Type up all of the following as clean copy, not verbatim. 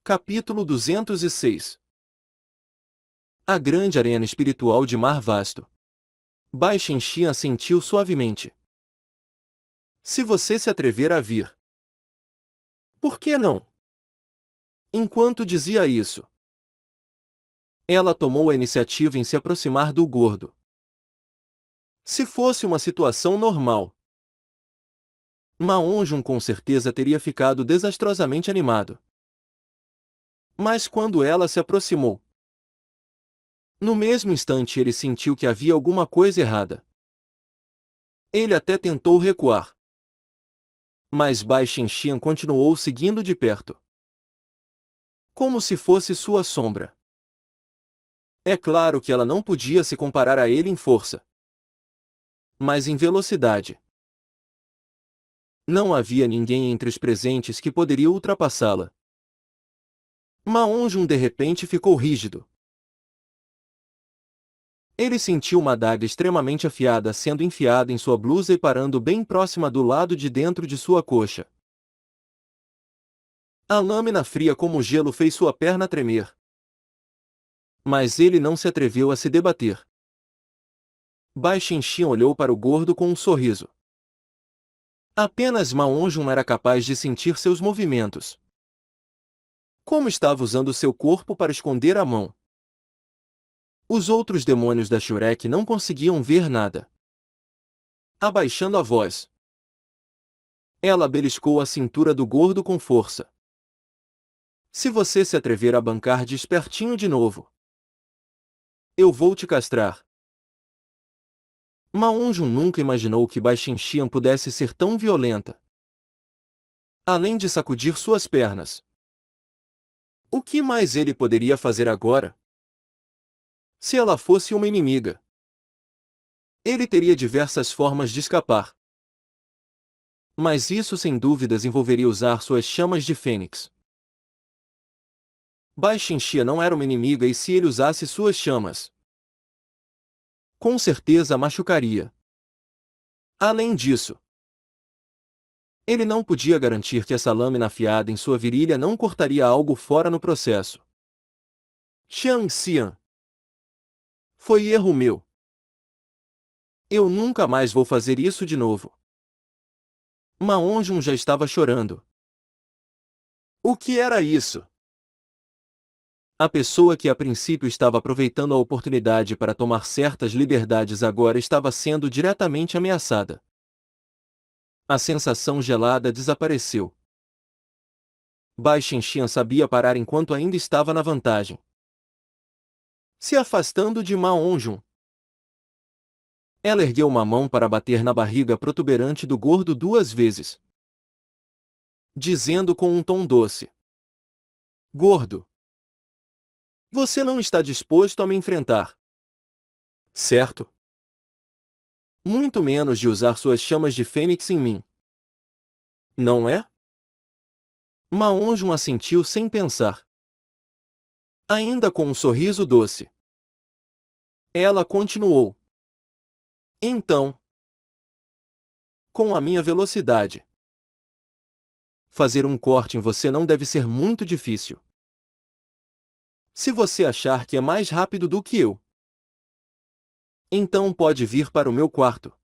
Capítulo 206. A grande arena espiritual de Mar Vasto. Bai Shenxian assentiu suavemente. Se você se atrever a vir. Por que não? Enquanto dizia isso, ela tomou a iniciativa em se aproximar do gordo. Se fosse uma situação normal, Ma Onjun com certeza teria ficado desastrosamente animado. Mas quando ela se aproximou, no mesmo instante ele sentiu que havia alguma coisa errada. Ele até tentou recuar. Mas Bai Shenxian continuou seguindo de perto, como se fosse sua sombra. É claro que ela não podia se comparar a ele em força, mas em velocidade. Não havia ninguém entre os presentes que poderia ultrapassá-la. Ma Onjun de repente ficou rígido. Ele sentiu uma adaga extremamente afiada sendo enfiada em sua blusa e parando bem próxima do lado de dentro de sua coxa. A lâmina fria como gelo fez sua perna tremer. Mas ele não se atreveu a se debater. Bai Shenxian olhou para o gordo com um sorriso. Apenas Ma Onjun era capaz de sentir seus movimentos. Como estava usando seu corpo para esconder a mão. Os outros demônios da Shurek não conseguiam ver nada. Abaixando a voz, ela beliscou a cintura do gordo com força. Se você se atrever a bancar de espertinho de novo, eu vou te castrar. Ma Onjun nunca imaginou que Bai Shenxian pudesse ser tão violenta. Além de sacudir suas pernas, o que mais ele poderia fazer agora? Se ela fosse uma inimiga, ele teria diversas formas de escapar. Mas isso sem dúvidas envolveria usar suas chamas de fênix. Bai Shenxian não era uma inimiga e se ele usasse suas chamas, com certeza a machucaria. Além disso, ele não podia garantir que essa lâmina afiada em sua virilha não cortaria algo fora no processo. Xiang Xian. Foi erro meu. Eu nunca mais vou fazer isso de novo. Ma Onjun já estava chorando. O que era isso? A pessoa que a princípio estava aproveitando a oportunidade para tomar certas liberdades agora estava sendo diretamente ameaçada. A sensação gelada desapareceu. Bai Shenxian sabia parar enquanto ainda estava na vantagem. Se afastando de Ma Onjun, ela ergueu uma mão para bater na barriga protuberante do gordo 2 vezes, dizendo com um tom doce: Gordo, você não está disposto a me enfrentar, certo? Muito menos de usar suas chamas de fênix em mim. Não é? Ma Onjun assentiu sem pensar. Ainda com um sorriso doce. Ela continuou. Então, com a minha velocidade, fazer um corte em você não deve ser muito difícil. Se você achar que é mais rápido do que eu, então pode vir para o meu quarto.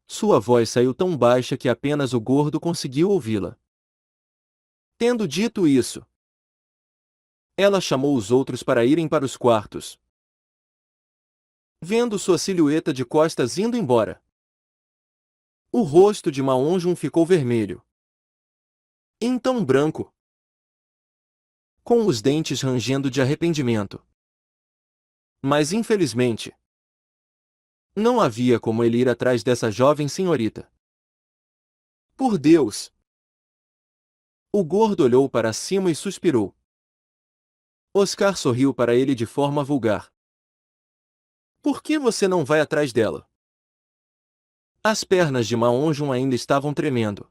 Sua voz saiu tão baixa que apenas o gordo conseguiu ouvi-la. Tendo dito isso, ela chamou os outros para irem para os quartos. Vendo sua silhueta de costas indo embora, o rosto de Ma Onjun ficou vermelho. Então branco, com os dentes rangendo de arrependimento. Mas infelizmente, não havia como ele ir atrás dessa jovem senhorita. Por Deus! O gordo olhou para cima e suspirou. Oscar sorriu para ele de forma vulgar. Por que você não vai atrás dela? As pernas de Ma Onjun ainda estavam tremendo.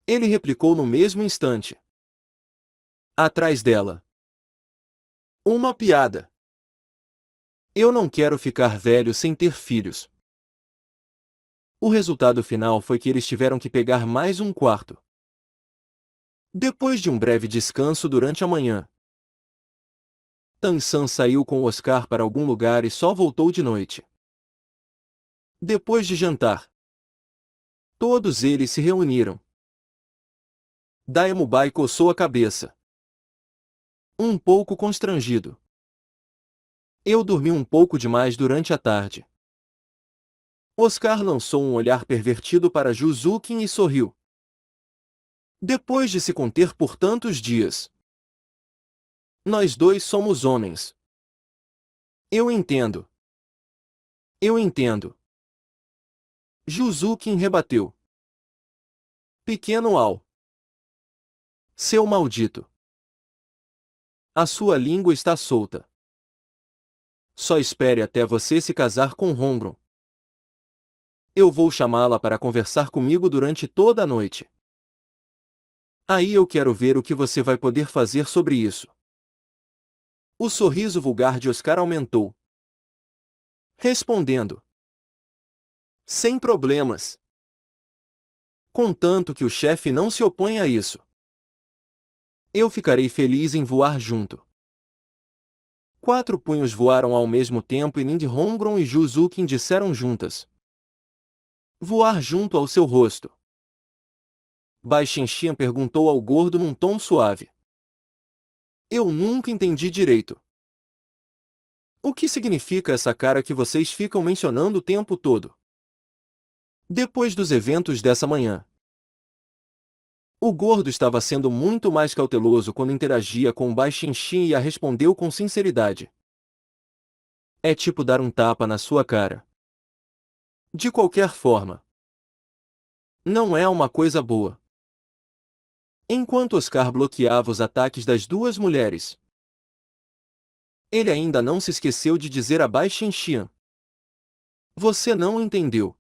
Ele replicou no mesmo instante. Atrás dela. Uma piada. Eu não quero ficar velho sem ter filhos. O resultado final foi que eles tiveram que pegar mais um quarto. Depois de um breve descanso durante a manhã, Tan-san saiu com Oscar para algum lugar e só voltou de noite. Depois de jantar, todos eles se reuniram. Daemubai coçou a cabeça, um pouco constrangido. Eu dormi um pouco demais durante a tarde. Oscar lançou um olhar pervertido para Juzukin e sorriu. Depois de se conter por tantos dias. Nós dois somos homens. Eu entendo. Eu entendo. Juzukin rebateu. Pequeno Al. Seu maldito. A sua língua está solta. Só espere até você se casar com Hongron. Eu vou chamá-la para conversar comigo durante toda a noite. Aí eu quero ver o que você vai poder fazer sobre isso. O sorriso vulgar de Oscar aumentou. Respondendo. Sem problemas. Contanto que o chefe não se oponha a isso. Eu ficarei feliz em voar junto. 4 punhos voaram ao mesmo tempo e Nindhongron e Juzukin disseram juntas. Voar junto ao seu rosto. Bai Xianxian perguntou ao gordo num tom suave. Eu nunca entendi direito. O que significa essa cara que vocês ficam mencionando o tempo todo? Depois dos eventos dessa manhã. O gordo estava sendo muito mais cauteloso quando interagia com Bai Xianxian e a respondeu com sinceridade. É tipo dar um tapa na sua cara. De qualquer forma. Não é uma coisa boa. Enquanto Oscar bloqueava os ataques das duas mulheres, ele ainda não se esqueceu de dizer a Bai Xianxian. Você não entendeu.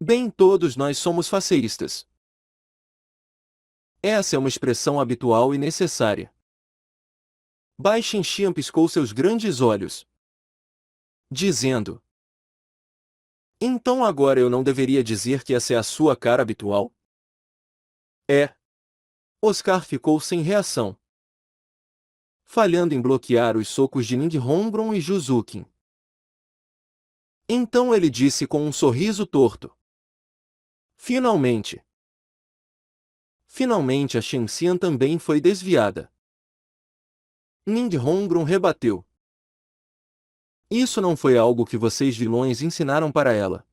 Bem, todos nós somos faceístas. Essa é uma expressão habitual e necessária. Bai Xianxian piscou seus grandes olhos, dizendo. Então agora eu não deveria dizer que essa é a sua cara habitual? É. Oscar ficou sem reação, falhando em bloquear os socos de Nindhongron e Juzukin. Então ele disse com um sorriso torto. Finalmente. Finalmente a Shenxian também foi desviada. Nindhongron rebateu. Isso não foi algo que vocês vilões ensinaram para ela.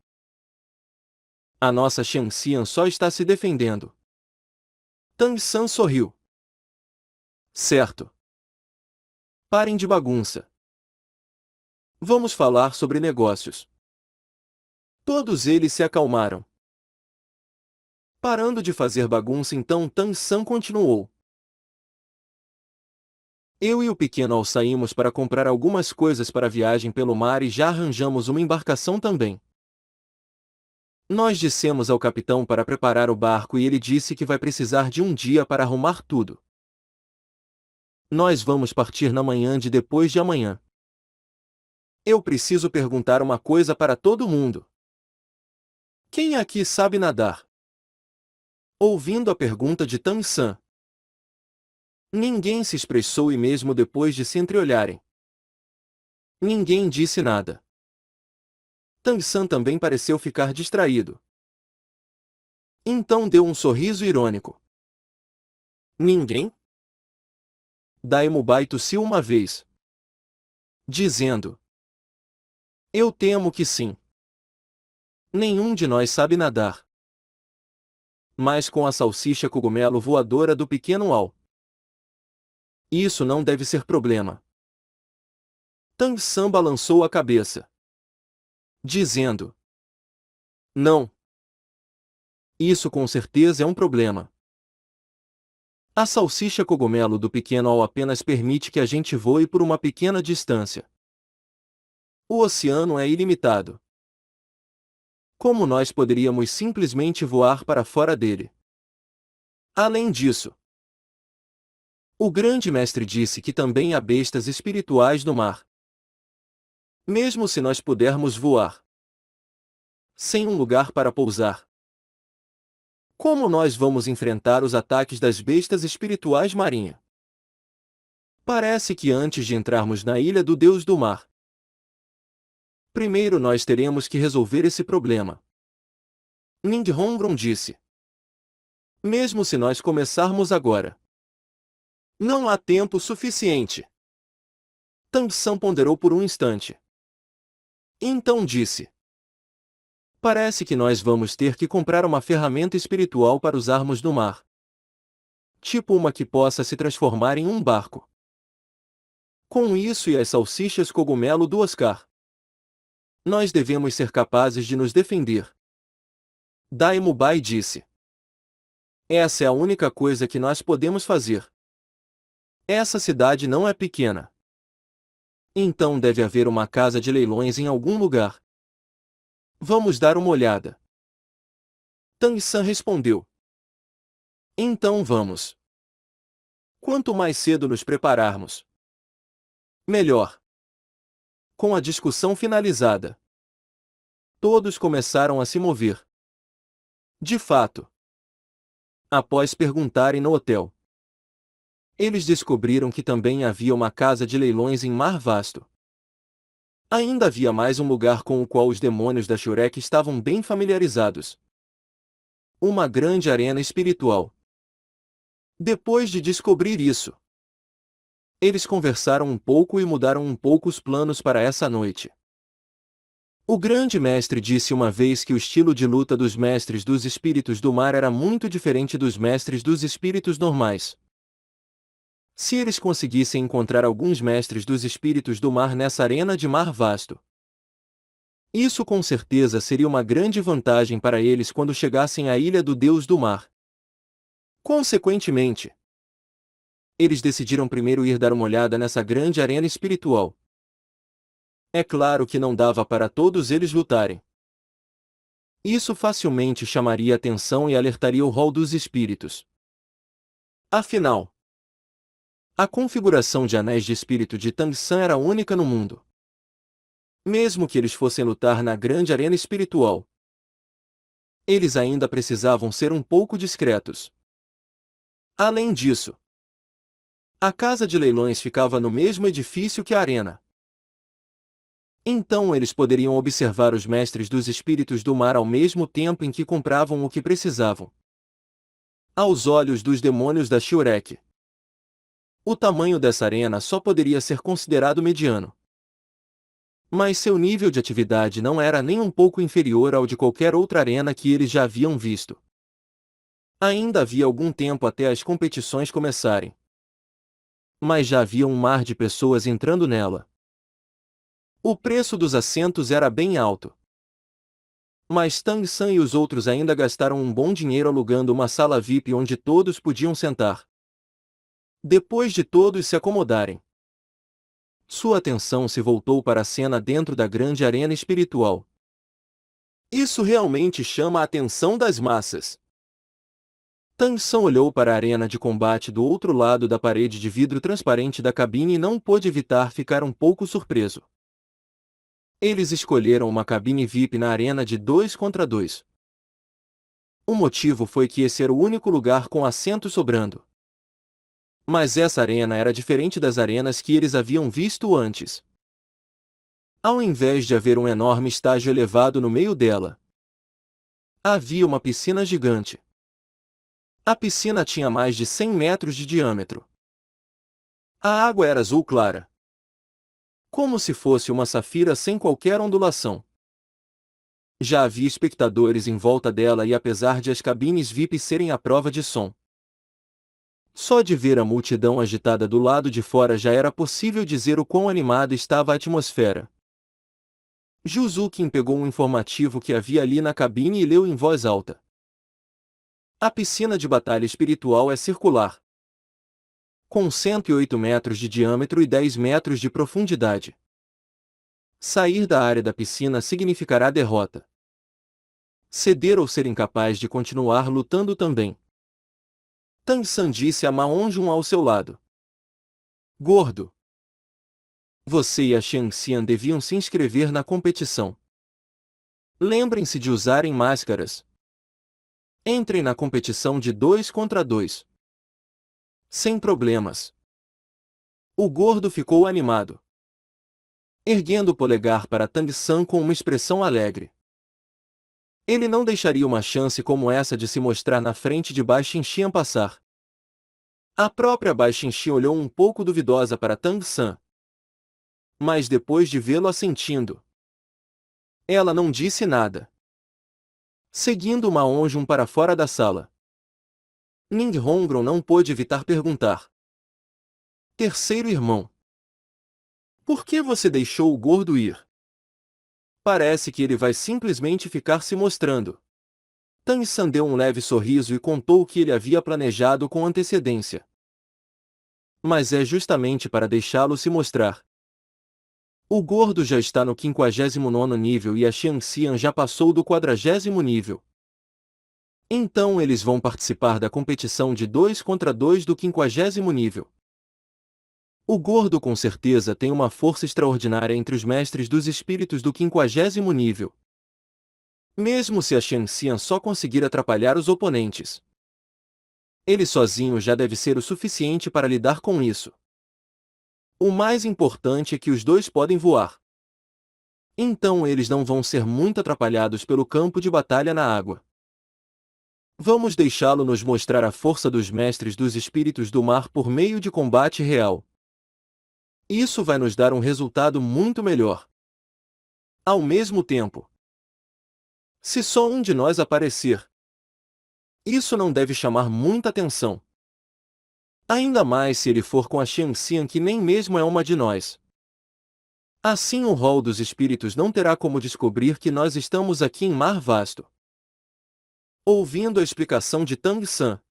A nossa Shenxian só está se defendendo. Tang-san sorriu. Certo. Parem de bagunça. Vamos falar sobre negócios. Todos eles se acalmaram. Parando de fazer bagunça então Tang-san continuou. Eu e o pequeno Al saímos para comprar algumas coisas para a viagem pelo mar e já arranjamos uma embarcação também. Nós dissemos ao capitão para preparar o barco e ele disse que vai precisar de um dia para arrumar tudo. Nós vamos partir na manhã de depois de amanhã. Eu preciso perguntar uma coisa para todo mundo. Quem aqui sabe nadar? Ouvindo a pergunta de Tang-san, ninguém se expressou e mesmo depois de se entreolharem, ninguém disse nada. Tang-san também pareceu ficar distraído. Então deu um sorriso irônico. Ninguém? Daemubai tossiu uma vez, dizendo. Eu temo que sim. Nenhum de nós sabe nadar. Mas com a salsicha cogumelo voadora do pequeno Al. Isso não deve ser problema. Tang-san balançou a cabeça, dizendo. Não. Isso com certeza é um problema. A salsicha cogumelo do pequeno Al apenas permite que a gente voe por uma pequena distância. O oceano é ilimitado. Como nós poderíamos simplesmente voar para fora dele? Além disso, o grande mestre disse que também há bestas espirituais no mar. Mesmo se nós pudermos voar sem um lugar para pousar, Como nós vamos enfrentar os ataques das bestas espirituais marinha? Parece que antes de entrarmos na ilha do Deus do Mar, primeiro nós teremos que resolver esse problema. Ninghongron disse. Mesmo se nós começarmos agora, não há tempo suficiente. Tang San ponderou por um instante. Então disse. Parece que nós vamos ter que comprar uma ferramenta espiritual para usarmos no mar. Tipo uma que possa se transformar em um barco. Com isso e as salsichas cogumelo do Oscar, nós devemos ser capazes de nos defender. Dai Mubai disse. Essa é a única coisa que nós podemos fazer. Essa cidade não é pequena. Então deve haver uma casa de leilões em algum lugar. Vamos dar uma olhada. Tang San respondeu. Então vamos. Quanto mais cedo nos prepararmos, melhor. Com a discussão finalizada, todos começaram a se mover. De fato, após perguntarem no hotel, eles descobriram que também havia uma casa de leilões em Mar Vasto. Ainda havia mais um lugar com o qual os demônios da Shurek estavam bem familiarizados. Uma grande arena espiritual. Depois de descobrir isso, eles conversaram um pouco e mudaram um pouco os planos para essa noite. O grande mestre disse uma vez que o estilo de luta dos mestres dos espíritos do mar era muito diferente dos mestres dos espíritos normais. Se eles conseguissem encontrar alguns mestres dos espíritos do mar nessa arena de Mar Vasto, isso com certeza seria uma grande vantagem para eles quando chegassem à ilha do Deus do Mar. Consequentemente, eles decidiram primeiro ir dar uma olhada nessa grande arena espiritual. É claro que não dava para todos eles lutarem. Isso facilmente chamaria atenção e alertaria o rol dos espíritos. Afinal, a configuração de anéis de espírito de Tang San era única no mundo. Mesmo que eles fossem lutar na grande arena espiritual, eles ainda precisavam ser um pouco discretos. Além disso, a casa de leilões ficava no mesmo edifício que a arena. Então eles poderiam observar os mestres dos espíritos do mar ao mesmo tempo em que compravam o que precisavam. Aos olhos dos demônios da Shurek, o tamanho dessa arena só poderia ser considerado mediano. Mas seu nível de atividade não era nem um pouco inferior ao de qualquer outra arena que eles já haviam visto. Ainda havia algum tempo até as competições começarem. Mas já havia um mar de pessoas entrando nela. O preço dos assentos era bem alto. Mas Tang San e os outros ainda gastaram um bom dinheiro alugando uma sala VIP onde todos podiam sentar. Depois de todos se acomodarem, sua atenção se voltou para a cena dentro da grande arena espiritual. Isso realmente chama a atenção das massas. Tang San olhou para a arena de combate do outro lado da parede de vidro transparente da cabine e não pôde evitar ficar um pouco surpreso. Eles escolheram uma cabine VIP na arena de 2 contra 2. O motivo foi que esse era o único lugar com assentos sobrando. Mas essa arena era diferente das arenas que eles haviam visto antes. Ao invés de haver um enorme estágio elevado no meio dela, havia uma piscina gigante. A piscina tinha mais de 100 metros de diâmetro. A água era azul clara, como se fosse uma safira sem qualquer ondulação. Já havia espectadores em volta dela e apesar de as cabines VIP serem à prova de som, só de ver a multidão agitada do lado de fora já era possível dizer o quão animada estava a atmosfera. Juzukin pegou um informativo que havia ali na cabine e leu em voz alta. A piscina de batalha espiritual é circular, com 108 metros de diâmetro e 10 metros de profundidade. Sair da área da piscina significará derrota. Ceder ou ser incapaz de continuar lutando também. Tang San disse a Ma Onjun ao seu lado. Gordo, você e a Xiang Xian deviam se inscrever na competição. Lembrem-se de usarem máscaras. Entrem na competição de 2 contra 2. Sem problemas. O gordo ficou animado, erguendo o polegar para Tang San com uma expressão alegre. Ele não deixaria uma chance como essa de se mostrar na frente de Bai Xinxian passar. A própria Bai Xinxian olhou um pouco duvidosa para Tang San. Mas depois de vê-lo assentindo, ela não disse nada. Seguindo Ma Onjun para fora da sala, Ning Hongron não pôde evitar perguntar. Terceiro irmão. Por que você deixou o gordo ir? Parece que ele vai simplesmente ficar se mostrando. Tang San deu um leve sorriso e contou o que ele havia planejado com antecedência. Mas é justamente para deixá-lo se mostrar. O gordo já está no 59º nível e a Xianxian já passou do 40º nível. Então eles vão participar da competição de 2 contra 2 do 50º nível. O gordo com certeza tem uma força extraordinária entre os mestres dos espíritos do 50º nível. Mesmo se a Xianxian só conseguir atrapalhar os oponentes, ele sozinho já deve ser o suficiente para lidar com isso. O mais importante é que os dois podem voar. Então eles não vão ser muito atrapalhados pelo campo de batalha na água. Vamos deixá-lo nos mostrar a força dos mestres dos espíritos do mar por meio de combate real. Isso vai nos dar um resultado muito melhor. Ao mesmo tempo, se só um de nós aparecer, isso não deve chamar muita atenção. Ainda mais se ele for com a Xianxian que nem mesmo é uma de nós. Assim o rol dos espíritos não terá como descobrir que nós estamos aqui em Mar Vasto. Ouvindo a explicação de Tang San,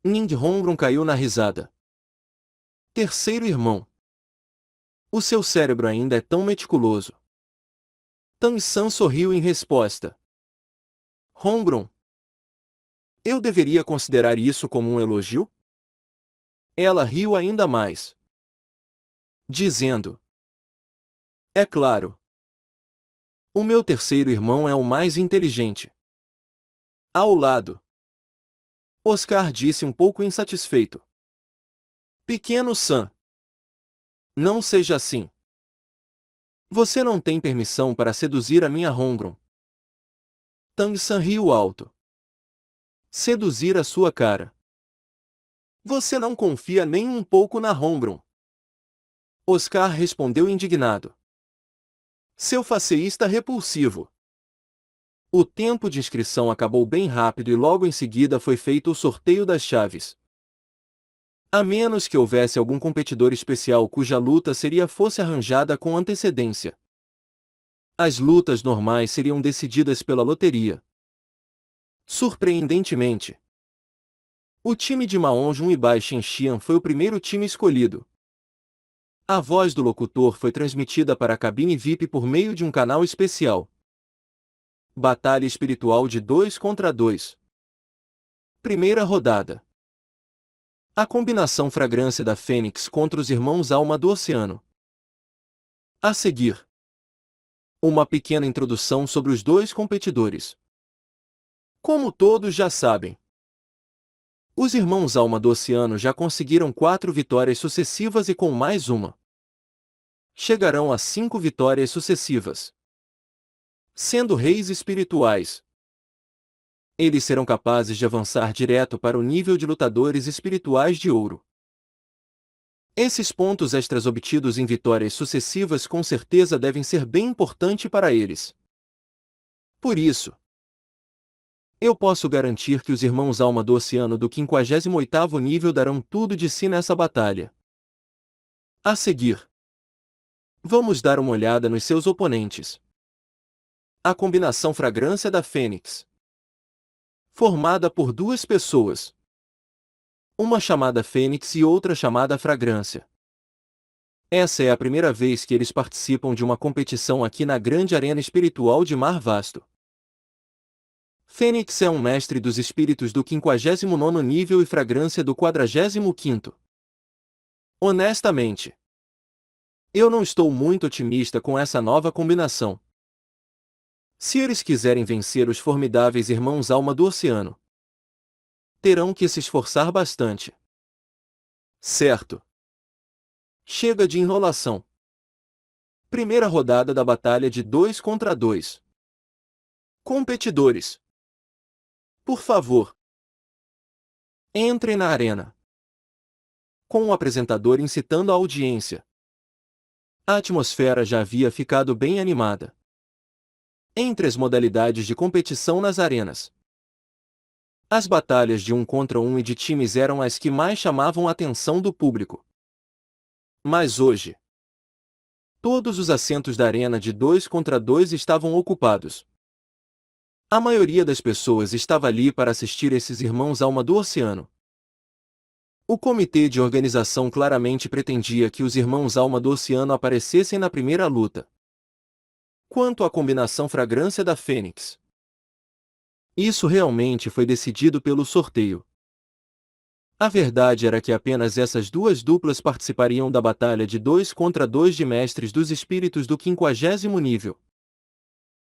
Ning Hongron caiu na risada. Terceiro irmão. O seu cérebro ainda é tão meticuloso. Tang San sorriu em resposta. Hongron, eu deveria considerar isso como um elogio? Ela riu ainda mais, dizendo: é claro. O meu terceiro irmão é o mais inteligente. Ao lado, Oscar disse um pouco insatisfeito. Pequeno San, não seja assim. Você não tem permissão para seduzir a minha Hongron. Tang San riu alto. Seduzir a sua cara. Você não confia nem um pouco na Hongron. Oscar respondeu indignado. Seu faceísta repulsivo. O tempo de inscrição acabou bem rápido e logo em seguida foi feito o sorteio das chaves. A menos que houvesse algum competidor especial cuja luta fosse arranjada com antecedência. As lutas normais seriam decididas pela loteria. Surpreendentemente, o time de Ma Onjun e Bai Xinxian foi o primeiro time escolhido. A voz do locutor foi transmitida para a cabine VIP por meio de um canal especial. Batalha espiritual de 2 contra 2. Primeira rodada. A combinação Fragrância da Fênix contra os irmãos Alma do Oceano. A seguir, uma pequena introdução sobre os dois competidores. Como todos já sabem, os irmãos Alma do Oceano já conseguiram 4 vitórias sucessivas e com mais uma, chegarão a 5 vitórias sucessivas. Sendo reis espirituais, eles serão capazes de avançar direto para o nível de lutadores espirituais de ouro. Esses pontos extras obtidos em vitórias sucessivas com certeza devem ser bem importantes para eles. Por isso, eu posso garantir que os irmãos Alma do Oceano do 58º nível darão tudo de si nessa batalha. A seguir, vamos dar uma olhada nos seus oponentes. A combinação Fragrância da Fênix, formada por 2 pessoas, uma chamada Fênix e outra chamada Fragrância. Essa é a primeira vez que eles participam de uma competição aqui na grande arena espiritual de Mar Vasto. Fênix é um mestre dos espíritos do 59º nível e Fragrância do 45º. Honestamente, eu não estou muito otimista com essa nova combinação. Se eles quiserem vencer os formidáveis irmãos alma do oceano, terão que se esforçar bastante. Certo. Chega de enrolação. Primeira rodada da batalha de 2 contra 2. Competidores, por favor, entrem na arena. Com o apresentador incitando a audiência. A atmosfera já havia ficado bem animada. Entre as modalidades de competição nas arenas, as batalhas de 1 contra 1 e de times eram as que mais chamavam a atenção do público. Mas hoje, todos os assentos da arena de 2 contra 2 estavam ocupados. A maioria das pessoas estava ali para assistir esses irmãos alma do oceano. O comitê de organização claramente pretendia que os irmãos alma do oceano aparecessem na primeira luta. Quanto à combinação fragrância da Fênix, isso realmente foi decidido pelo sorteio. A verdade era que apenas essas duas duplas participariam da batalha de 2 contra 2 de mestres dos espíritos do 50º nível.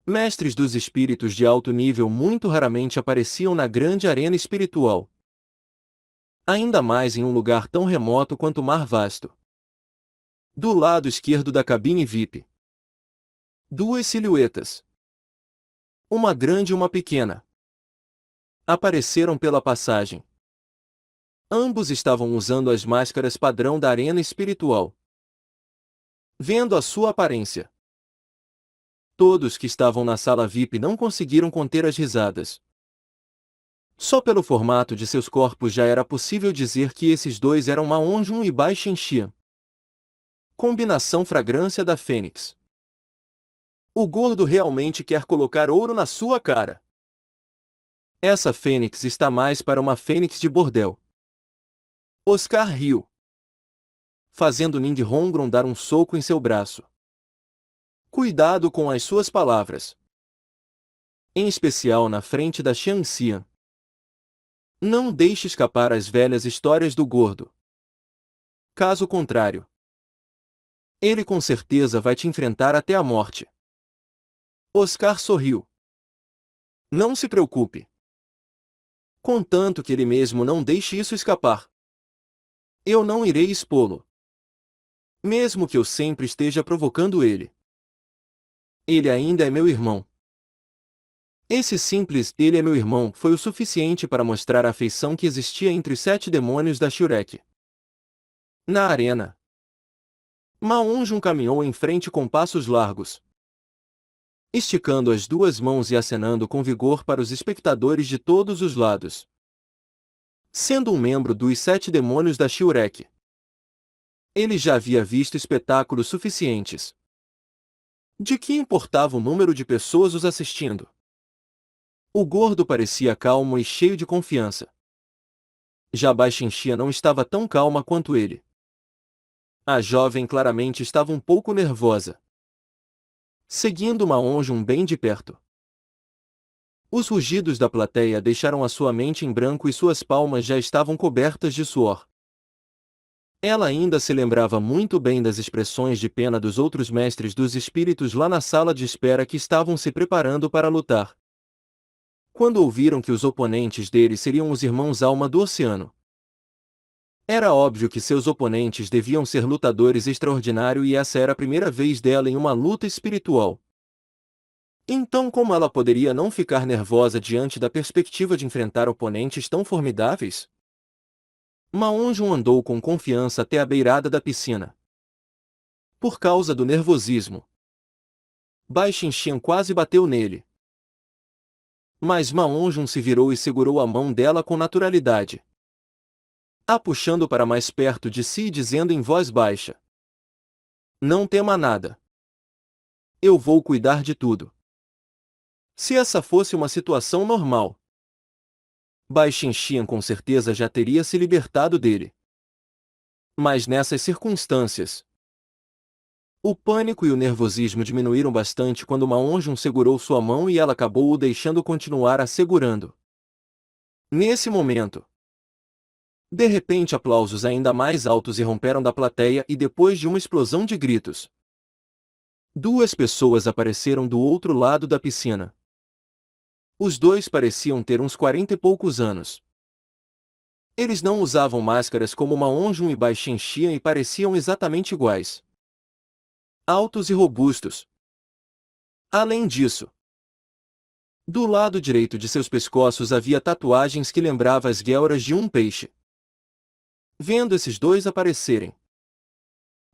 Mestres dos espíritos de alto nível muito raramente apareciam na grande arena espiritual. Ainda mais em um lugar tão remoto quanto o mar vasto. Do lado esquerdo da cabine VIP, duas silhuetas, uma grande e uma pequena, apareceram pela passagem. Ambos estavam usando as máscaras padrão da arena espiritual. Vendo a sua aparência, todos que estavam na sala VIP não conseguiram conter as risadas. Só pelo formato de seus corpos já era possível dizer que esses dois eram Ma Onjun e Bai Shenxian. Combinação fragrância da Fênix. O gordo realmente quer colocar ouro na sua cara. Essa Fênix está mais para uma Fênix de bordel. Oscar riu, fazendo Ning Hongron dar um soco em seu braço. Cuidado com as suas palavras. Em especial na frente da Xianxian. Não deixe escapar as velhas histórias do gordo. Caso contrário, ele com certeza vai te enfrentar até a morte. Oscar sorriu. Não se preocupe. Contanto que ele mesmo não deixe isso escapar. Eu não irei expô-lo. Mesmo que eu sempre esteja provocando ele. Ele ainda é meu irmão. Esse simples "ele é meu irmão" foi o suficiente para mostrar a afeição que existia entre os 7 demônios da Shurek. Na arena, Ma Onjun caminhou em frente com passos largos, esticando as duas mãos e acenando com vigor para os espectadores de todos os lados. Sendo um membro dos 7 demônios da Shurek, ele já havia visto espetáculos suficientes. De que importava o número de pessoas os assistindo? O gordo parecia calmo e cheio de confiança. Já Bai Shenxian não estava tão calma quanto ele. A jovem claramente estava um pouco nervosa, seguindo Ma Onjun bem de perto. Os rugidos da plateia deixaram a sua mente em branco e suas palmas já estavam cobertas de suor. Ela ainda se lembrava muito bem das expressões de pena dos outros mestres dos espíritos lá na sala de espera que estavam se preparando para lutar. Quando ouviram que os oponentes deles seriam os irmãos alma do oceano. Era óbvio que seus oponentes deviam ser lutadores extraordinários e essa era a primeira vez dela em uma luta espiritual. Então como ela poderia não ficar nervosa diante da perspectiva de enfrentar oponentes tão formidáveis? Ma Onjun andou com confiança até a beirada da piscina. Por causa do nervosismo, Bai Shenxian quase bateu nele. Mas Ma Onjun se virou e segurou a mão dela com naturalidade, a puxando para mais perto de si e dizendo em voz baixa: "Não tema nada. Eu vou cuidar de tudo." Se essa fosse uma situação normal, Bai Shenxian com certeza já teria se libertado dele. Mas nessas circunstâncias, o pânico e o nervosismo diminuíram bastante quando Ma Onjun segurou sua mão e ela acabou o deixando continuar a segurando. Nesse momento, de repente aplausos ainda mais altos irromperam da plateia e depois de uma explosão de gritos, Duas pessoas apareceram do outro lado da piscina. Os dois pareciam ter uns 40 e poucos anos. Eles não usavam máscaras como Ma On-jun e Bai Shen-xian e pareciam exatamente iguais. Altos e robustos. Além disso, do lado direito de seus pescoços havia tatuagens que lembravam as guelras de um peixe. Vendo esses dois aparecerem,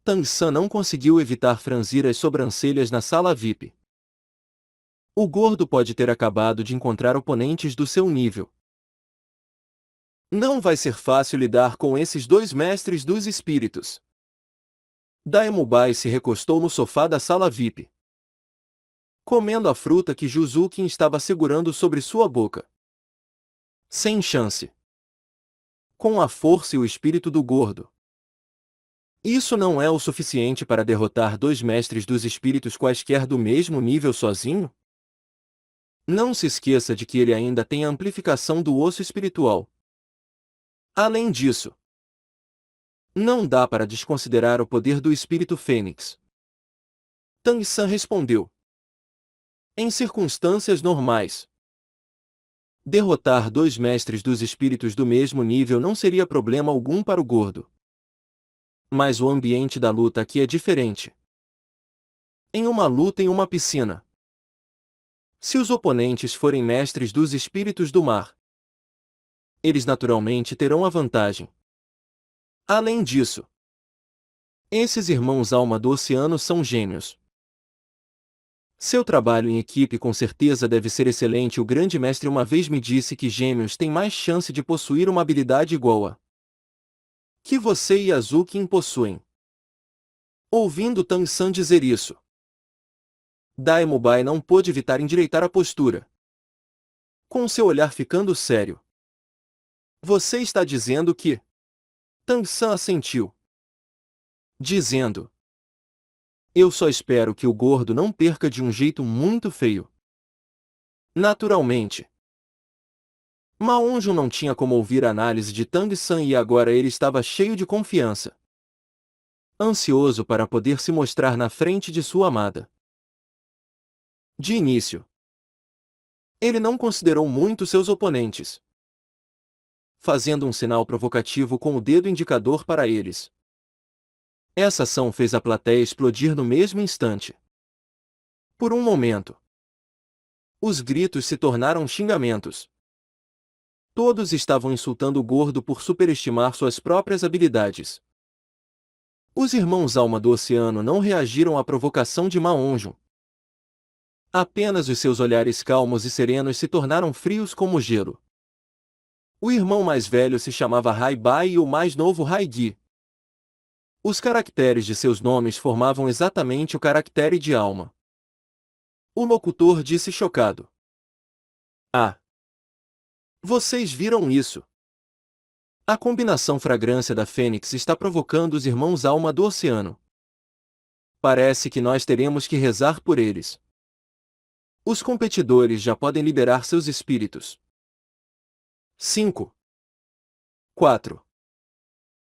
Tang San não conseguiu evitar franzir as sobrancelhas na sala VIP. O gordo pode ter acabado de encontrar oponentes do seu nível. Não vai ser fácil lidar com esses dois mestres dos espíritos. Daemubai se recostou no sofá da sala VIP, comendo a fruta que Juzukin estava segurando sobre sua boca. Sem chance. Com a força e o espírito do gordo, isso não é o suficiente para derrotar dois mestres dos espíritos quaisquer do mesmo nível sozinho? Não se esqueça de que ele ainda tem a amplificação do osso espiritual. Além disso, não dá para desconsiderar o poder do espírito fênix. Tang San respondeu. Em circunstâncias normais, derrotar dois mestres dos espíritos do mesmo nível não seria problema algum para o gordo. Mas o ambiente da luta aqui é diferente. Em uma luta em uma piscina, se os oponentes forem mestres dos espíritos do mar, eles naturalmente terão a vantagem. Além disso, esses irmãos alma do oceano são gênios. Seu trabalho em equipe com certeza deve ser excelente. O grande mestre uma vez me disse que gêmeos têm mais chance de possuir uma habilidade igual a que você e Azukin possuem. Ouvindo Tang San dizer isso, Daemubai não pôde evitar endireitar a postura, com seu olhar ficando sério. Você está dizendo que... Tang San assentiu, dizendo: eu só espero que o gordo não perca de um jeito muito feio. Naturalmente, Ma On-jun não tinha como ouvir a análise de Tang San e agora ele estava cheio de confiança, ansioso para poder se mostrar na frente de sua amada. De início, ele não considerou muito seus oponentes, fazendo um sinal provocativo com o dedo indicador para eles. Essa ação fez a plateia explodir no mesmo instante. Por um momento, os gritos se tornaram xingamentos. Todos estavam insultando o gordo por superestimar suas próprias habilidades. Os irmãos alma do oceano não reagiram à provocação de Ma On-jun. Apenas os seus olhares calmos e serenos se tornaram frios como gelo. O irmão mais velho se chamava Bai e o mais novo Gi. Os caracteres de seus nomes formavam exatamente o caractere de alma. O locutor disse chocado: ah! Vocês viram isso? A combinação fragrância da Fênix está provocando os irmãos alma do oceano. Parece que nós teremos que rezar por eles. Os competidores já podem liberar seus espíritos. 5, 4,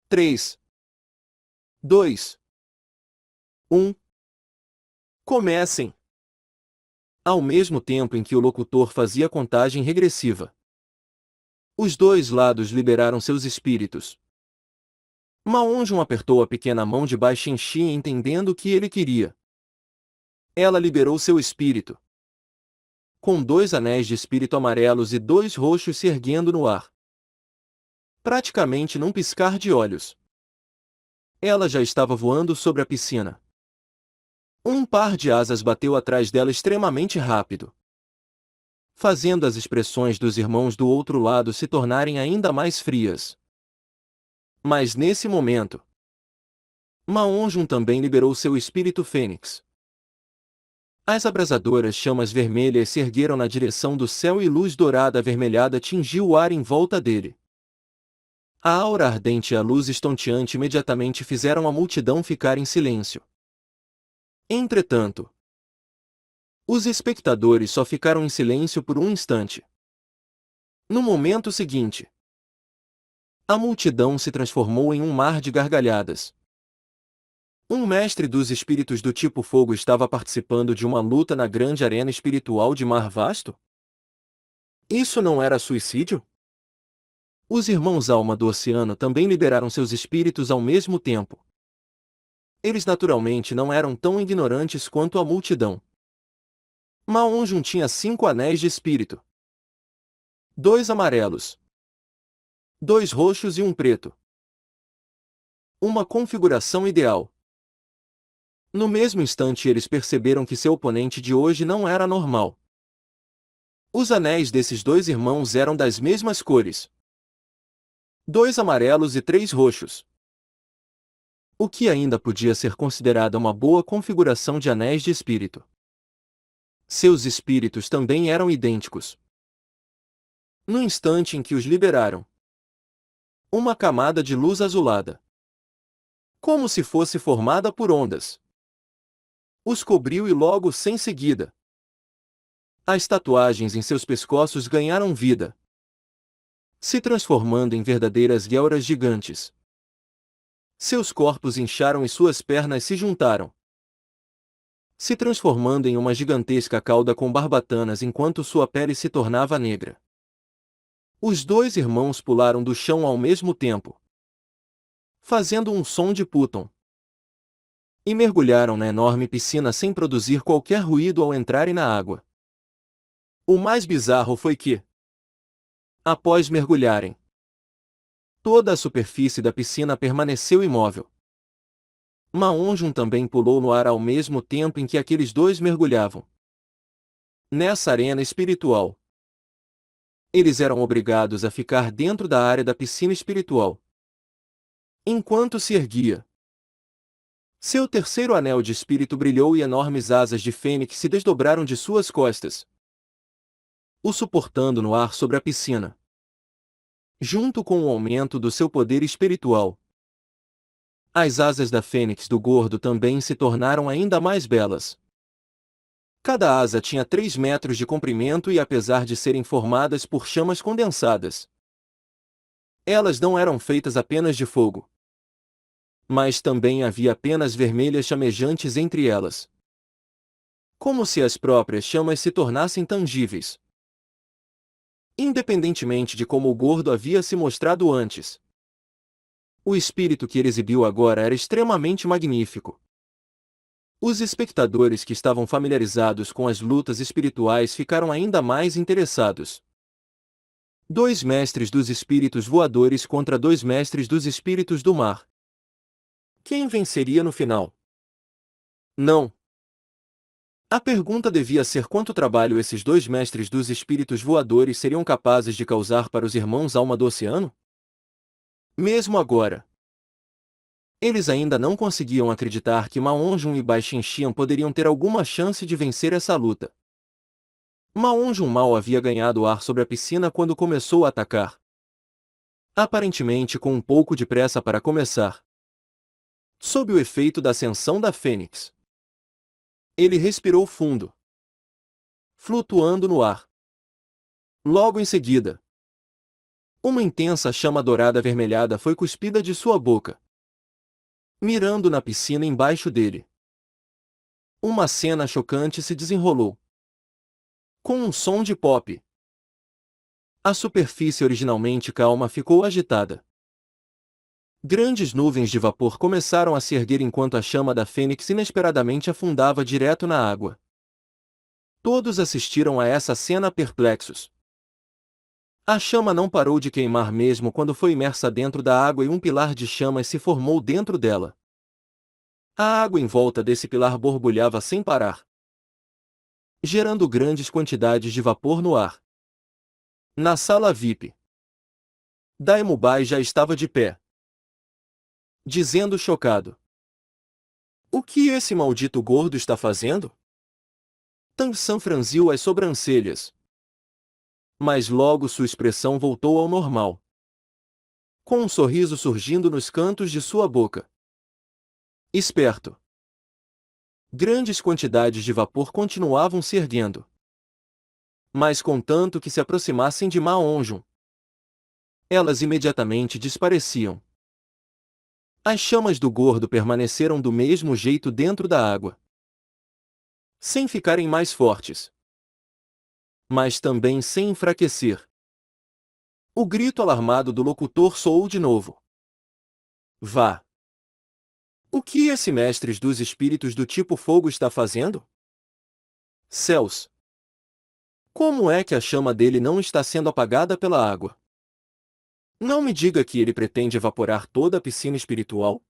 3, 2, 1. Comecem! Ao mesmo tempo em que o locutor fazia a contagem regressiva, os dois lados liberaram seus espíritos. Ma On-jun apertou a pequena mão de Bai Shen-xian entendendo o que ele queria. Ela liberou seu espírito, com dois anéis de espírito amarelos e dois roxos se erguendo no ar. Praticamente num piscar de olhos, ela já estava voando sobre a piscina. Um par de asas bateu atrás dela extremamente rápido, fazendo as expressões dos irmãos do outro lado se tornarem ainda mais frias. Mas nesse momento, Ma On-jun também liberou seu espírito fênix. As abrasadoras chamas vermelhas se ergueram na direção do céu e luz dourada avermelhada tingiu o ar em volta dele. A aura ardente e a luz estonteante imediatamente fizeram a multidão ficar em silêncio. Entretanto, os espectadores só ficaram em silêncio por um instante. No momento seguinte, a multidão se transformou em um mar de gargalhadas. Um mestre dos espíritos do tipo fogo estava participando de uma luta na grande arena espiritual de Mar Vasto? Isso não era suicídio? Os irmãos alma do oceano também liberaram seus espíritos ao mesmo tempo. Eles naturalmente não eram tão ignorantes quanto a multidão. Maonjun tinha 5 anéis de espírito. 2 amarelos, 2 roxos e um preto. Uma configuração ideal. No mesmo instante eles perceberam que seu oponente de hoje não era normal. Os anéis desses 2 irmãos eram das mesmas cores. 2 amarelos e 3 roxos. O que ainda podia ser considerada uma boa configuração de anéis de espírito. Seus espíritos também eram idênticos. No instante em que os liberaram, uma camada de luz azulada, como se fosse formada por ondas, os cobriu e logo sem seguida, as tatuagens em seus pescoços ganharam vida, se transformando em verdadeiras guelras gigantes. Seus corpos incharam e suas pernas se juntaram, se transformando em uma gigantesca cauda com barbatanas enquanto sua pele se tornava negra. Os 2 irmãos pularam do chão ao mesmo tempo, fazendo um som de púton, e mergulharam na enorme piscina sem produzir qualquer ruído ao entrarem na água. O mais bizarro foi que, após mergulharem, toda a superfície da piscina permaneceu imóvel. Maonjun também pulou no ar ao mesmo tempo em que aqueles 2 mergulhavam. Nessa arena espiritual, eles eram obrigados a ficar dentro da área da piscina espiritual. Enquanto se erguia, seu terceiro anel de espírito brilhou e enormes asas de fênix se desdobraram de suas costas, o suportando no ar sobre a piscina. Junto com o aumento do seu poder espiritual, as asas da fênix do gordo também se tornaram ainda mais belas. Cada asa tinha 3 metros de comprimento e apesar de serem formadas por chamas condensadas, elas não eram feitas apenas de fogo, mas também havia penas vermelhas chamejantes entre elas, como se as próprias chamas se tornassem tangíveis. Independentemente de como o gordo havia se mostrado antes, o espírito que ele exibiu agora era extremamente magnífico. Os espectadores que estavam familiarizados com as lutas espirituais ficaram ainda mais interessados. 2 mestres dos espíritos voadores contra 2 mestres dos espíritos do mar. Quem venceria no final? Não. A pergunta devia ser quanto trabalho esses 2 mestres dos espíritos voadores seriam capazes de causar para os irmãos alma do oceano? Mesmo agora, eles ainda não conseguiam acreditar que Maonjun e Bai Shenxian poderiam ter alguma chance de vencer essa luta. Maonjun mal havia ganhado ar sobre a piscina quando começou a atacar, aparentemente com um pouco de pressa para começar. Sob o efeito da ascensão da fênix, ele respirou fundo, flutuando no ar. Logo em seguida, uma intensa chama dourada avermelhada foi cuspida de sua boca, mirando na piscina embaixo dele. Uma cena chocante se desenrolou. Com um som de pop, a superfície originalmente calma ficou agitada. Grandes nuvens de vapor começaram a se erguer enquanto a chama da fênix inesperadamente afundava direto na água. Todos assistiram a essa cena perplexos. A chama não parou de queimar mesmo quando foi imersa dentro da água e um pilar de chamas se formou dentro dela. A água em volta desse pilar borbulhava sem parar, gerando grandes quantidades de vapor no ar. Na sala VIP, Daemubai já estava de pé, dizendo chocado: "O que esse maldito gordo está fazendo?" Tang-san franziu as sobrancelhas, mas logo sua expressão voltou ao normal, com um sorriso surgindo nos cantos de sua boca. Esperto. Grandes quantidades de vapor continuavam se erguendo, mas contanto que se aproximassem de Maonjun, elas imediatamente desapareciam. As chamas do gordo permaneceram do mesmo jeito dentro da água, sem ficarem mais fortes, mas também sem enfraquecer. O grito alarmado do locutor soou de novo. Vá! O que esse mestre dos espíritos do tipo fogo está fazendo? Céus! Como é que a chama dele não está sendo apagada pela água? Não me diga que ele pretende evaporar toda a piscina espiritual.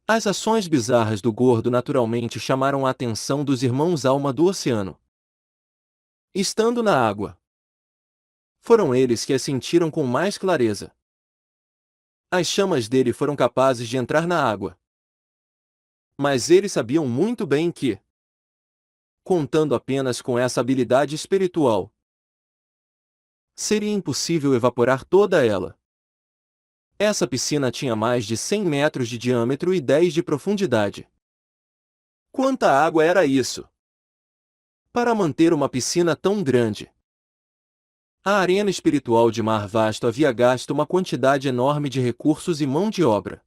As ações bizarras do gordo naturalmente chamaram a atenção dos irmãos alma do oceano. Estando na água, foram eles que a sentiram com mais clareza. As chamas dele foram capazes de entrar na água. Mas eles sabiam muito bem que, contando apenas com essa habilidade espiritual, seria impossível evaporar toda ela. Essa piscina tinha mais de 100 metros de diâmetro e 10 de profundidade. Quanta água era isso? Para manter uma piscina tão grande, a arena espiritual de Mar Vasto havia gasto uma quantidade enorme de recursos e mão de obra.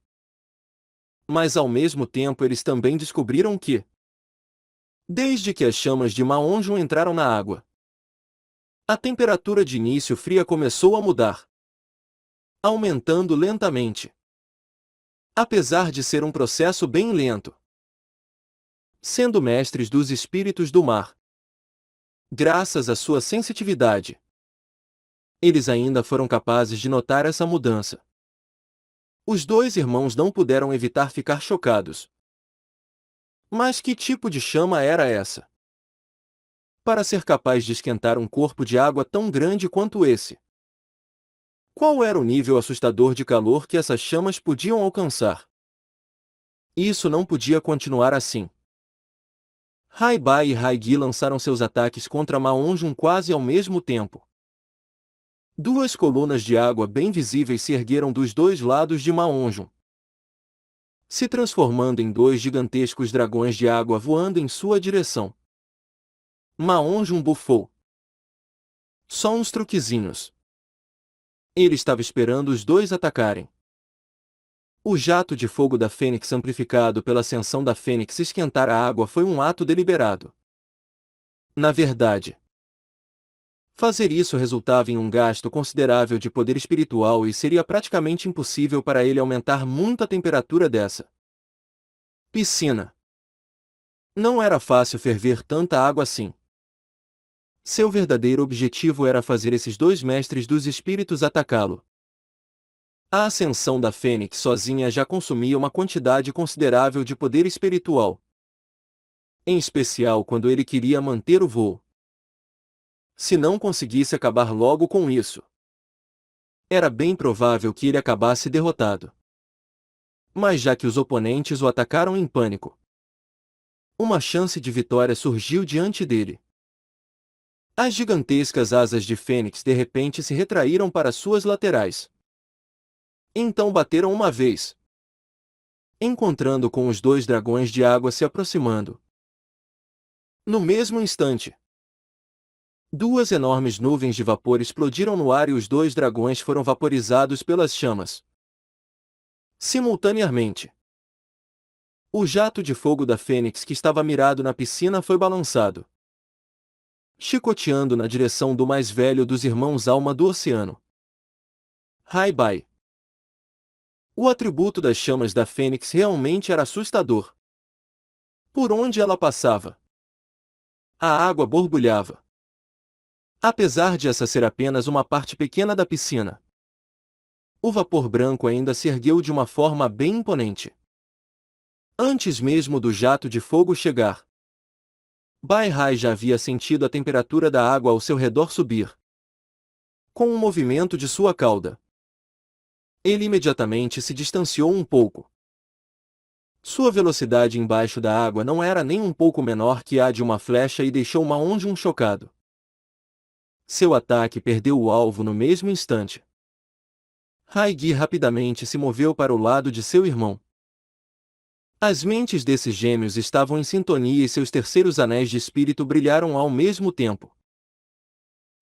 Mas ao mesmo tempo eles também descobriram que, desde que as chamas de Maonjum entraram na água, a temperatura de início fria começou a mudar, aumentando lentamente. Apesar de ser um processo bem lento, sendo mestres dos espíritos do mar, graças à sua sensitividade, eles ainda foram capazes de notar essa mudança. Os dois irmãos não puderam evitar ficar chocados. Mas que tipo de chama era essa? Para ser capaz de esquentar um corpo de água tão grande quanto esse? Qual era o nível assustador de calor que essas chamas podiam alcançar? Isso não podia continuar assim. Bai e Haigi lançaram seus ataques contra Maonjum quase ao mesmo tempo. Duas colunas de água bem visíveis se ergueram dos dois lados de Maonjum, se transformando em dois gigantescos dragões de água voando em sua direção. Maonjum bufou. Só uns truquezinhos. Ele estava esperando os dois atacarem. O jato de fogo da Fênix amplificado pela ascensão da Fênix esquentar a água foi um ato deliberado. Na verdade, fazer isso resultava em um gasto considerável de poder espiritual e seria praticamente impossível para ele aumentar muito a temperatura dessa piscina. Não era fácil ferver tanta água assim. Seu verdadeiro objetivo era fazer esses dois mestres dos espíritos atacá-lo. A ascensão da Fênix sozinha já consumia uma quantidade considerável de poder espiritual. Em especial quando ele queria manter o voo. Se não conseguisse acabar logo com isso, era bem provável que ele acabasse derrotado. Mas já que os oponentes o atacaram em pânico, uma chance de vitória surgiu diante dele. As gigantescas asas de Fênix de repente se retraíram para suas laterais. Então bateram uma vez, encontrando com os dois dragões de água se aproximando. No mesmo instante, duas enormes nuvens de vapor explodiram no ar e os dois dragões foram vaporizados pelas chamas. Simultaneamente, o jato de fogo da Fênix que estava mirado na piscina foi balançado, chicoteando na direção do mais velho dos irmãos alma do oceano. Bai. O atributo das chamas da Fênix realmente era assustador. Por onde ela passava, a água borbulhava. Apesar de essa ser apenas uma parte pequena da piscina, o vapor branco ainda se ergueu de uma forma bem imponente. Antes mesmo do jato de fogo chegar, Bai já havia sentido a temperatura da água ao seu redor subir. Com um movimento de sua cauda, ele imediatamente se distanciou um pouco. Sua velocidade embaixo da água não era nem um pouco menor que a de uma flecha e deixou Maonjum chocado. Seu ataque perdeu o alvo no mesmo instante. Haigi rapidamente se moveu para o lado de seu irmão. As mentes desses gêmeos estavam em sintonia e seus terceiros anéis de espírito brilharam ao mesmo tempo.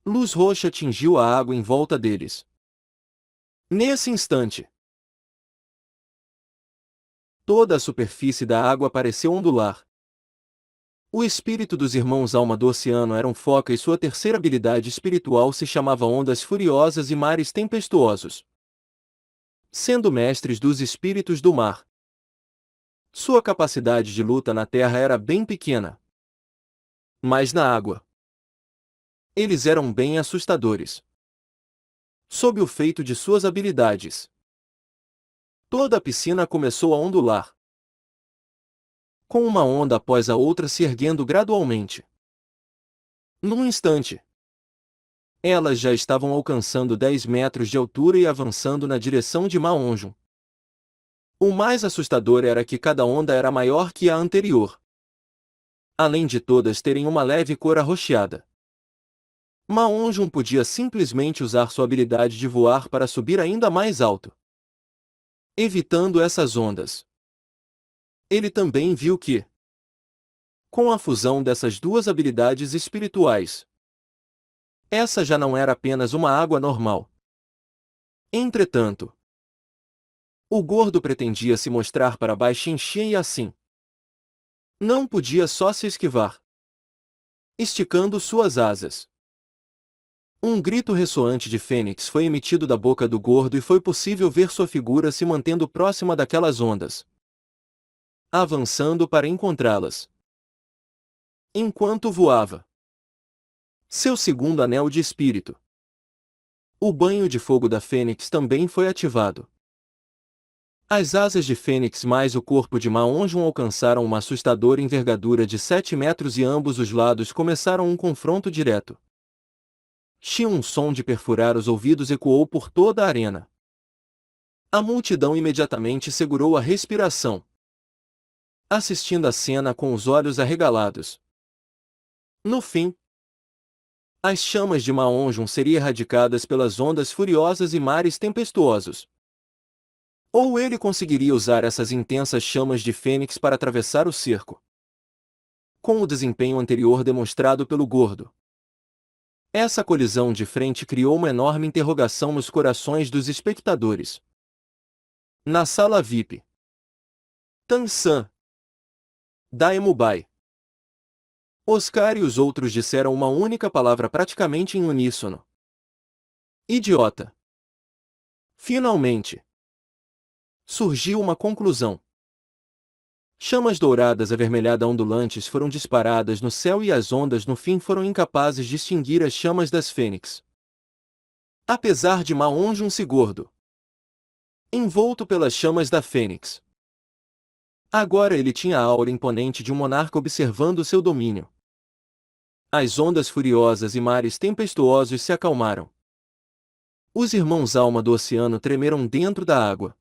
Luz roxa tingiu a água em volta deles. Nesse instante, Toda a superfície da água pareceu ondular. O espírito dos irmãos Alma do Oceano era um foca e sua terceira habilidade espiritual se chamava Ondas Furiosas e Mares Tempestuosos. Sendo mestres dos espíritos do mar, sua capacidade de luta na terra era bem pequena. Mas na água, eles eram bem assustadores. Sob o feito de suas habilidades, toda a piscina começou a ondular, com uma onda após a outra se erguendo gradualmente. Num instante, elas já estavam alcançando 10 metros de altura e avançando na direção de Maonjum. O mais assustador era que cada onda era maior que a anterior, além de todas terem uma leve cor arroxeada. Maonjum podia simplesmente usar sua habilidade de voar para subir ainda mais alto, evitando essas ondas. Ele também viu que, com a fusão dessas duas habilidades espirituais, essa já não era apenas uma água normal. Entretanto, o gordo pretendia se mostrar para Baixinxia e assim não podia só se esquivar, esticando suas asas. Um grito ressoante de fênix foi emitido da boca do gordo e foi possível ver sua figura se mantendo próxima daquelas ondas, avançando para encontrá-las. Enquanto voava, seu segundo anel de espírito, o banho de fogo da fênix, também foi ativado. As asas de fênix mais o corpo de Maonjum alcançaram uma assustadora envergadura de 7 metros e ambos os lados começaram um confronto direto. Um som de perfurar os ouvidos ecoou por toda a arena. A multidão imediatamente segurou a respiração, assistindo a cena com os olhos arregalados. No fim, as chamas de Maonjum seriam erradicadas pelas ondas furiosas e mares tempestuosos. Ou ele conseguiria usar essas intensas chamas de fênix para atravessar o cerco, com o desempenho anterior demonstrado pelo gordo. Essa colisão de frente criou uma enorme interrogação nos corações dos espectadores. Na sala VIP, Tan-san, Daemubai, Oscar e os outros disseram uma única palavra praticamente em uníssono: idiota. Finalmente, surgiu uma conclusão. Chamas douradas avermelhadas ondulantes foram disparadas no céu e as ondas no fim foram incapazes de extinguir as chamas das fênix. Apesar de Maonjum se gordo, envolto pelas chamas da fênix, agora ele tinha a aura imponente de um monarca observando seu domínio. As ondas furiosas e mares tempestuosos se acalmaram. Os irmãos Alma do Oceano tremeram dentro da água.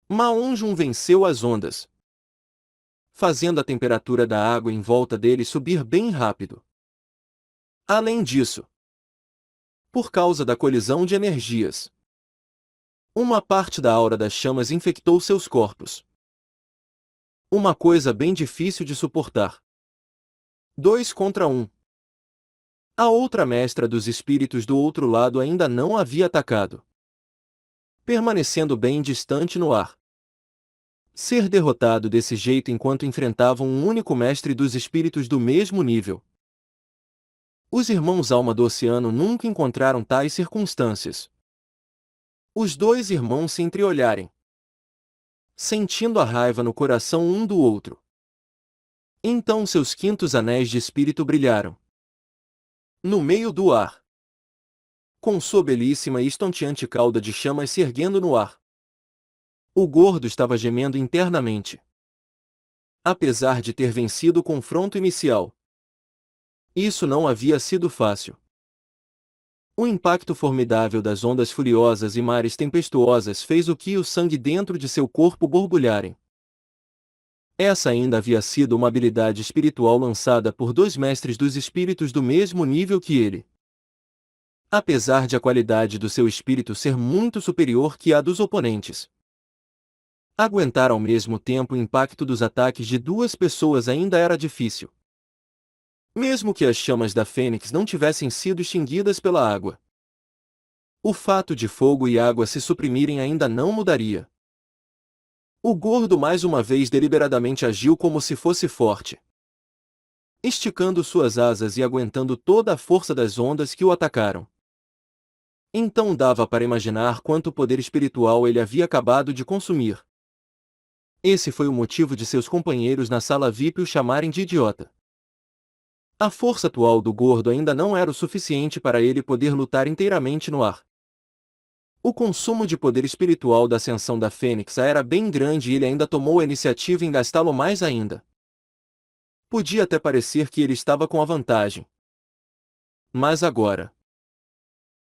Maonjum venceu as ondas, fazendo a temperatura da água em volta dele subir bem rápido. Além disso, por causa da colisão de energias, uma parte da aura das chamas infectou seus corpos. Uma coisa bem difícil de suportar. 2 contra 1. A outra mestra dos espíritos do outro lado ainda não havia atacado, permanecendo bem distante no ar. Ser derrotado desse jeito enquanto enfrentavam um único mestre dos espíritos do mesmo nível. Os irmãos Alma do Oceano nunca encontraram tais circunstâncias. Os dois irmãos se entreolharem, sentindo a raiva no coração um do outro. Então seus quintos anéis de espírito brilharam no meio do ar, com sua belíssima e estonteante cauda de chamas se erguendo no ar. O gordo estava gemendo internamente. Apesar de ter vencido o confronto inicial, isso não havia sido fácil. O impacto formidável das ondas furiosas e mares tempestuosas fez o sangue dentro de seu corpo borbulharem. Essa ainda havia sido uma habilidade espiritual lançada por 2 mestres dos espíritos do mesmo nível que ele. Apesar de a qualidade do seu espírito ser muito superior que a dos oponentes, aguentar ao mesmo tempo o impacto dos ataques de 2 pessoas ainda era difícil. Mesmo que as chamas da fênix não tivessem sido extinguidas pela água, o fato de fogo e água se suprimirem ainda não mudaria. O gordo mais uma vez deliberadamente agiu como se fosse forte, esticando suas asas e aguentando toda a força das ondas que o atacaram. Então dava para imaginar quanto poder espiritual ele havia acabado de consumir. Esse foi o motivo de seus companheiros na sala VIP o chamarem de idiota. A força atual do gordo ainda não era o suficiente para ele poder lutar inteiramente no ar. O consumo de poder espiritual da ascensão da Fênix era bem grande e ele ainda tomou a iniciativa em gastá-lo mais ainda. Podia até parecer que ele estava com a vantagem. Mas agora,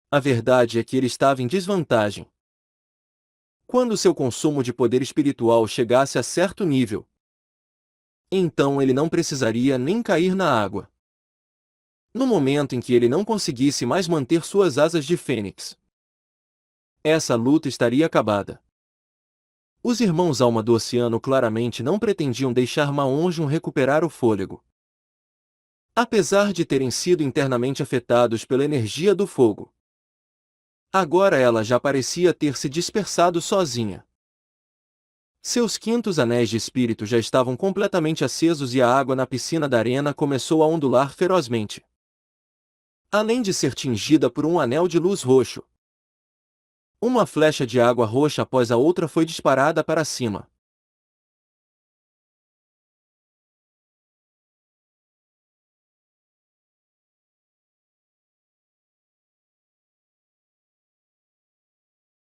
a verdade é que ele estava em desvantagem. Quando seu consumo de poder espiritual chegasse a certo nível, então ele não precisaria nem cair na água. No momento em que ele não conseguisse mais manter suas asas de fênix, essa luta estaria acabada. Os irmãos Alma do Oceano claramente não pretendiam deixar Maonjun recuperar o fôlego. Apesar de terem sido internamente afetados pela energia do fogo, agora ela já parecia ter se dispersado sozinha. Seus quintos anéis de espírito já estavam completamente acesos e a água na piscina da arena começou a ondular ferozmente. Além de ser tingida por um anel de luz roxo, uma flecha de água roxa após a outra foi disparada para cima.